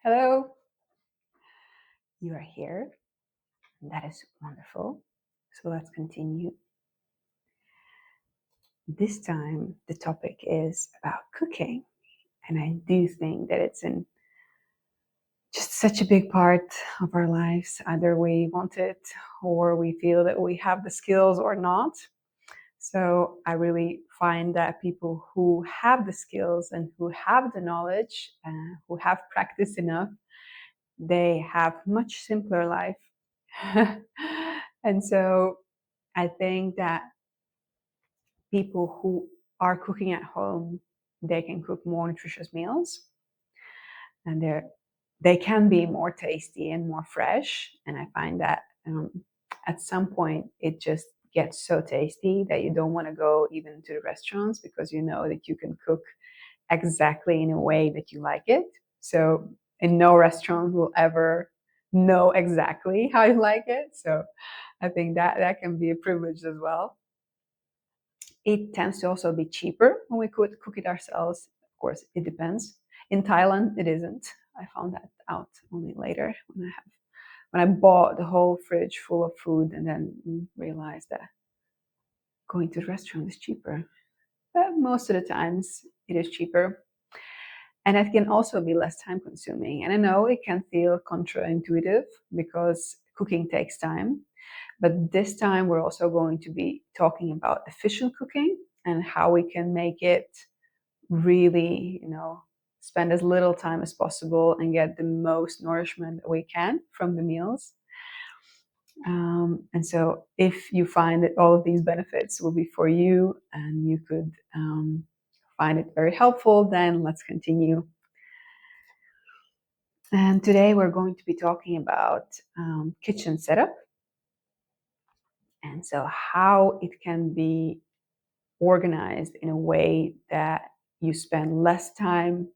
Hello, you are here. That is wonderful. So let's continue. This time, the topic is about cooking. And I do think that it's in just such a big part of our lives. Either we want it or we feel that we have the skills or not. So I really find that people who have the skills and who have the knowledge, who have practiced enough, they have much simpler life. And so I think that people who are cooking at home, they can cook more nutritious meals, and they can be more tasty and more fresh. And I find that at some point it just gets so tasty that you don't want to go even to the restaurants, because you know that you can cook exactly in a way that you like it. So in no restaurant will ever know exactly how you like it. So I think that can be a privilege as well. It tends to also be cheaper when we could cook it ourselves. Of course, it depends. In Thailand, it isn't. I found that out only later when I bought the whole fridge full of food and then realized that going to the restaurant is cheaper. But most of the times, it is cheaper. And it can also be less time consuming. And I know it can feel counterintuitive because cooking takes time. But this time we're also going to be talking about efficient cooking and how we can make it really, spend as little time as possible and get the most nourishment that we can from the meals. And so if you find that all of these benefits will be for you and you could find it very helpful, then let's continue. And today we're going to be talking about kitchen setup. And so how it can be organized in a way that you spend less time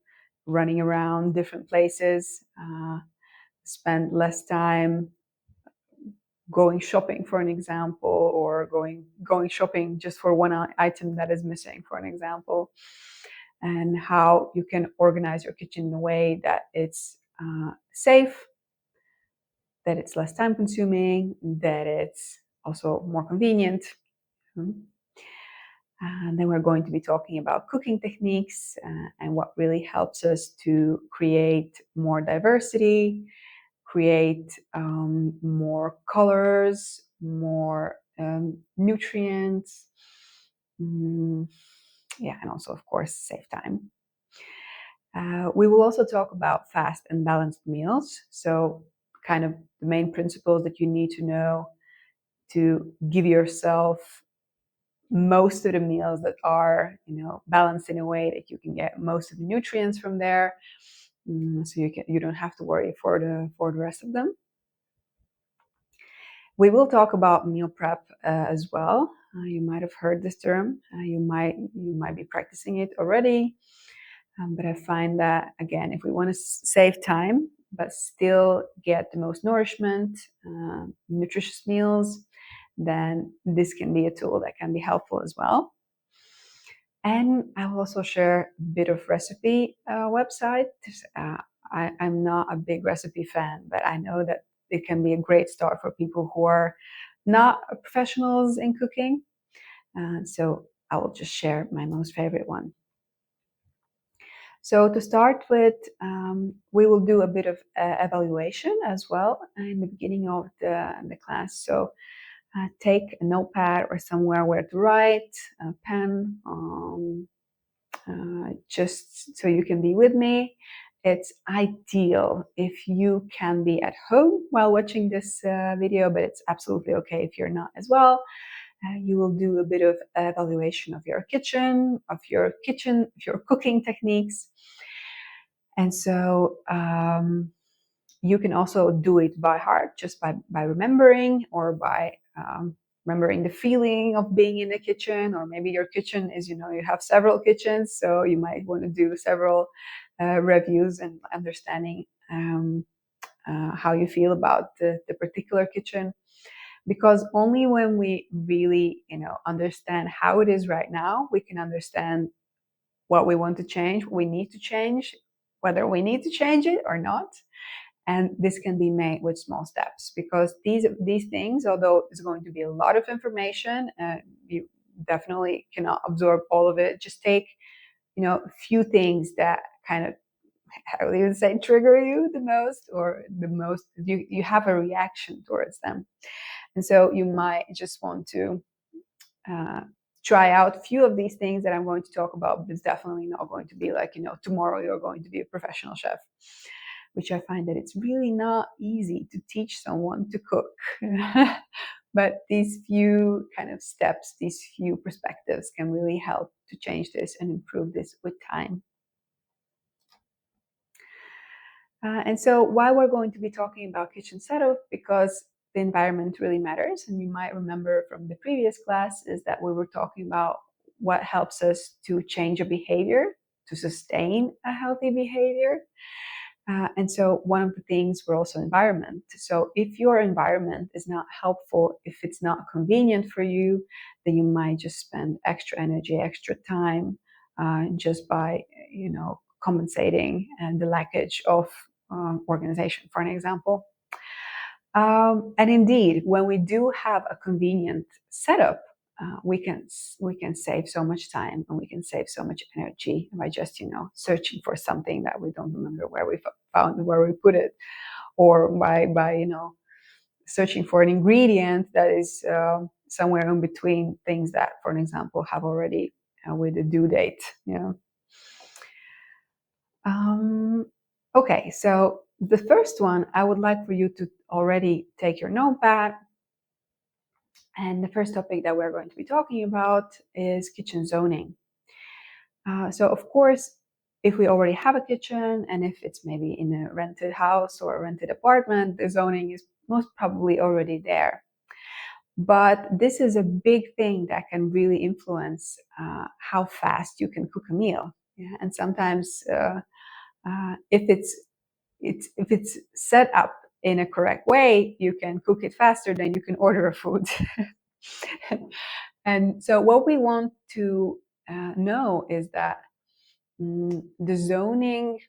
running around different places, spend less time going shopping, for an example, or going shopping just for one item that is missing, for an example, and how you can organize your kitchen in a way that it's safe, that it's less time consuming, that it's also more convenient. And then we're going to be talking about cooking techniques and what really helps us to create more diversity, create more colors, more nutrients. And also, of course, save time. We will also talk about fast and balanced meals. So, kind of the main principles that you need to know to give yourself most of the meals that are, balanced in a way that you can get most of the nutrients from there, so you don't have to worry for the rest of them. We will talk about meal prep as well. You might have heard this term. You might be practicing it already. But I find that, again, if we want to save time but still get the most nourishment, nutritious meals, then this can be a tool that can be helpful as well. And I will also share a bit of recipe website. I'm not a big recipe fan, but I know that it can be a great start for people who are not professionals in cooking. So I will just share my most favorite one. So to start with, we will do a bit of evaluation as well in the beginning of the class. So take a notepad or somewhere where to write, a pen, just so you can be with me. It's ideal if you can be at home while watching this video, but it's absolutely okay if you're not as well. You will do a bit of evaluation of your kitchen, of your cooking techniques. And so you can also do it by heart, just by remembering, or by remembering the feeling of being in the kitchen. Or maybe your kitchen is, you have several kitchens, so you might want to do several reviews and understanding how you feel about the particular kitchen. Because only when we really, understand how it is right now, we can understand what we want to change, what we need to change, whether we need to change it or not. And this can be made with small steps, because these things, although it's going to be a lot of information, you definitely cannot absorb all of it. Just take, a few things that kind of, I would even say, trigger you the most, or the most you have a reaction towards them. And so you might just want to uh, try out a few of these things that I'm going to talk about, but it's definitely not going to be like, tomorrow you're going to be a professional chef, which I find that it's really not easy to teach someone to cook. But these few kind of steps, these few perspectives can really help to change this and improve this with time. And so why we're going to be talking about kitchen setup, because the environment really matters. And you might remember from the previous class is that we were talking about what helps us to change a behavior, to sustain a healthy behavior. And so one of the things were also environment. So if your environment is not helpful, if it's not convenient for you, then you might just spend extra energy, extra time, just by, compensating and the lackage of organization, for an example. And indeed, when we do have a convenient setup, we can save so much time, and we can save so much energy by just searching for something that we don't remember where we found, where we put it, or by searching for an ingredient that is somewhere in between things that, for an example, have already with a due date. Okay, so the first one, I would like for you to already take your notepad. And the first topic that we're going to be talking about is kitchen zoning. So of course, if we already have a kitchen, and if it's maybe in a rented house or a rented apartment, the zoning is most probably already there. But this is a big thing that can really influence how fast you can cook a meal. Yeah? And sometimes if it's set up in a correct way, you can cook it faster than you can order a food. And so what we want to know is that the zoning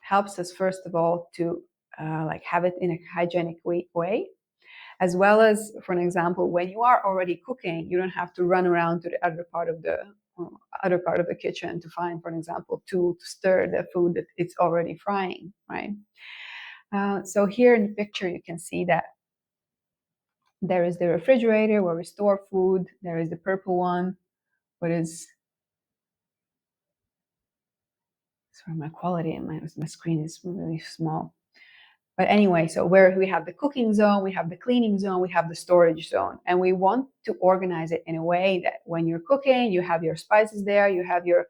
helps us, first of all, to like have it in a hygienic way, as well as, for an example, when you are already cooking, you don't have to run around to the other part of the kitchen to find, for an example, tool to stir the food that it's already frying, right? So here in the picture, you can see that there is the refrigerator where we store food. There is the purple one, what is, sorry, my quality and my screen is really small. But anyway, so where we have the cooking zone, we have the cleaning zone, we have the storage zone. And we want to organize it in a way that when you're cooking, you have your spices there, you have your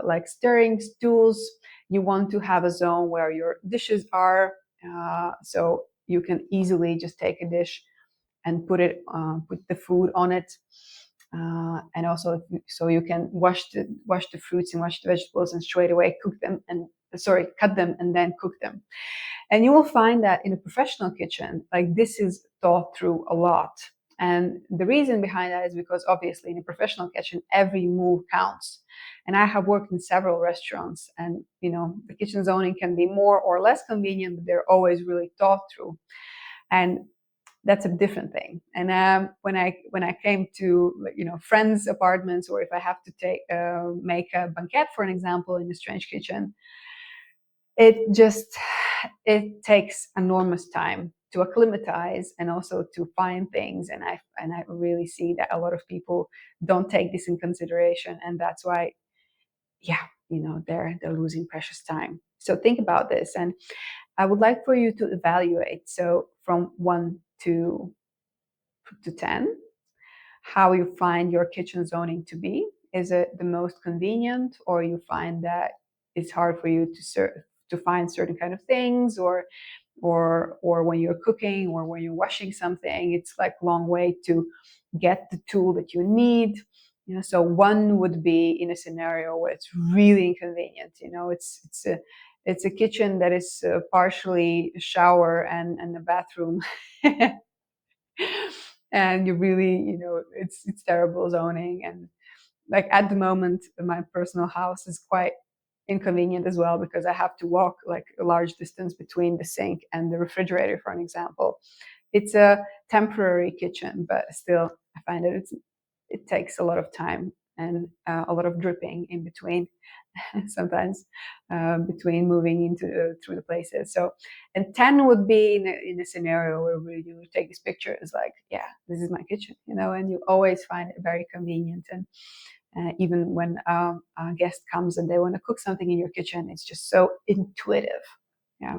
like stirring stools. You want to have a zone where your dishes are, so you can easily just take a dish and put the food on it. And also, so you can wash the fruits and wash the vegetables and straight away cut them and then cook them. And you will find that in a professional kitchen, like, this is thought through a lot. And the reason behind that is because obviously in a professional kitchen, every move counts. And I have worked in several restaurants, and the kitchen zoning can be more or less convenient, but they're always really thought through. And that's a different thing. And when I came to friends' apartments, or if I have to make a banquet, for an example, in a strange kitchen, it takes enormous time to acclimatize and also to find things. And I really see that a lot of people don't take this in consideration, and that's why, they're losing precious time. So think about this, and I would like for you to evaluate. So from 1 to 10, how you find your kitchen zoning to be. Is it the most convenient, or you find that it's hard for you to find certain kind of things, or when you're cooking or when you're washing something, it's like a long way to get the tool that you need. So 1 would be in a scenario where it's really inconvenient. It's a kitchen that is partially a shower and a bathroom. And you really, it's terrible zoning. And like at the moment, my personal house is quite inconvenient as well, because I have to walk like a large distance between the sink and the refrigerator, for an example. It's a temporary kitchen, but still I find that it takes a lot of time and a lot of dripping in between sometimes between moving into through the places. So, and 10 would be in a scenario where you take this picture, it's like, yeah, this is my kitchen, and you always find it very convenient. And even when a guest comes and they want to cook something in your kitchen, it's just so intuitive. Yeah.